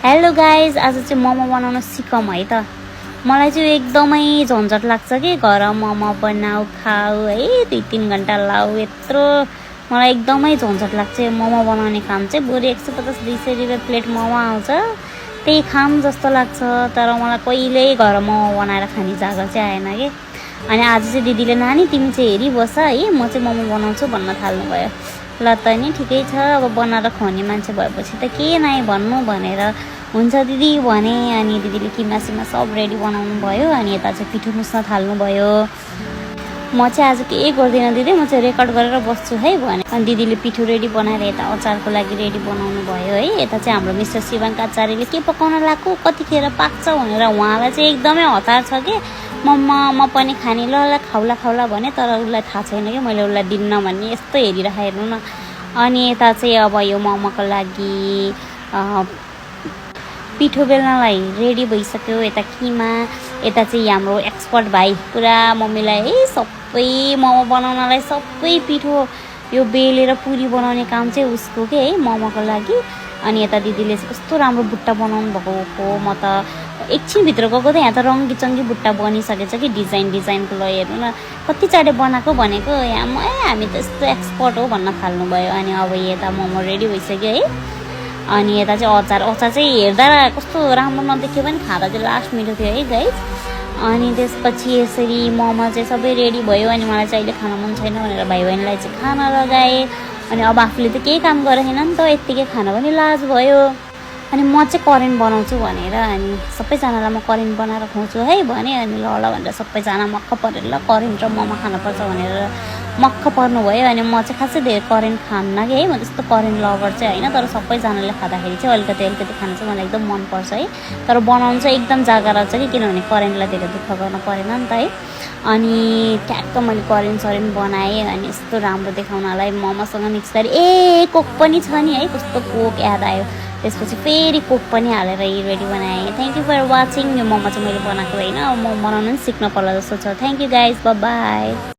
Hello guys, आज चाहिँ मोमो बनाउन सिकौँ है त। मलाई चाहिँ एकदमै झन्झट लाग्छ कि घर मोमो बनाऊ खाऊ है 2-3 घन्टा लाऊ यत्रो। मलाई एकदमै झन्झट लाग्छ मोमो बनाउने काम चाहिँ। बरु 150-200 रुपियाँ प्लेट मोमो आउँछ, त्यही खाम जस्तो लाग्छ। तर मलाई कहिल्यै घर मोमो बनाएर खाने जागर चाहिँ आएन कि। अनि आज चाहिँ दिदीले नानी तिमी चाहिँ हेरिबस है, म चाहिँ मोमो बनाउँछु भन्न थाल्नुभयो। ल त नि ठिकै छ, अब बनाएर खुवाउने मान्छे भएपछि त के नै भन्नु भनेर हुन्छ दिदी भने। अनि दिदीले किमा सिमा सब रेडी बनाउनु भयो। अनि यता चाहिँ पिठो मुस्न थाल्नुभयो। म चाहिँ आज केही गर्दिनँ दिदी, म चाहिँ रेकर्ड गरेर बस्छु है भने। अनि दिदीले पिठो रेडी बनाएर यता अचारको लागि रेडी बनाउनु भयो है। यता चाहिँ हाम्रो मिस्टर शिवाङ्क आचार्यले के पकाउन लाग्यो कतिखेर पाक्छ भनेर उहाँलाई चाहिँ एकदमै हतार छ कि म पनि खाने ल खाउला भने। तर उसलाई थाहा छैन कि मैले उसलाई दिन्न भन्ने। यस्तो हेरिरहेको हेर्नु न। अनि यता चाहिँ अब यो मोमोको लागि पिठो बेल्नलाई रेडी भइसक्यो। यता किमा, यता चाहिँ हाम्रो एक्सपर्ट भाइ पुरा मम्मीलाई है सबै मोमो बनाउनलाई सबै पिठो यो बेलेर पुरी बनाउने काम चाहिँ उसको के है मोमोको लागि। अनि यता दिदीले चाहिँ कस्तो राम्रो बुट्टा बनाउनु भएको हो। म त एकछिनभित्र गएको त यहाँ त रङ्गी बुट्टा बनिसकेछ कि डिजाइनको ल हेर्नु न कति चाँडै बनाएको भनेको। यहाँ हामी त यस्तो एक्सपर्ट हो भन्न थाल्नुभयो। अनि अब यता मोमो रेडी भइसक्यो है। अनि यता चाहिँ अचार चाहिँ हेर्दा कस्तो राम्रो नदेख्यो पनि खाँदा चाहिँ लास्ट मिठो थियो है गाइज। अनि त्यसपछि यसरी मोमो चाहिँ सबै रेडी भयो। अनि मलाई चाहिँ अहिले खान मन छैन भनेर भाइ बहिनीलाई चाहिँ खाना लगाएँ। अनि अब आफूले त केही काम गरेन नि त, यत्तिकै खान पनि लाज भयो। अनि म चाहिँ करेन्ट बनाउँछु भनेर अनि सबैजनालाई म करेन्ट बनाएर खुवाउँछु है भने। अनि ल भनेर सबैजना मक्ख परेर ल करेन्ट र मोमो खानुपर्छ भनेर मक्ख पर्नु भयो। अनि म चाहिँ खासै धेरै करेन्ट खान्न कि है, म त्यस्तो करेन्ट लभर चाहिँ होइन। तर सबैजनाले खाँदाखेरि चाहिँ अलिकति खान चाहिँ मलाई एकदम मनपर्छ है। तर बनाउनु चाहिँ एकदम जागा रहेछ कि, किनभने करेन्टलाई धेरै दुःख गर्न परेन नि त है। अनि ट्याक्क मैले करेन्ट बनाएँ। अनि यस्तो राम्रो देखाउनलाई मोमोसँग मिक्स गरेँ। ए कोक पनि छ नि है, कस्तो कोक याद आयो। त्यसपछि फेरि कोक पनि हालेर रेडी बनाएँ। Thank you for watching. यो मोमो चाहिँ मैले बनाएको होइन, अब म बनाउनु पनि सिक्न पर्ला जस्तो छ। Thank you guys, by.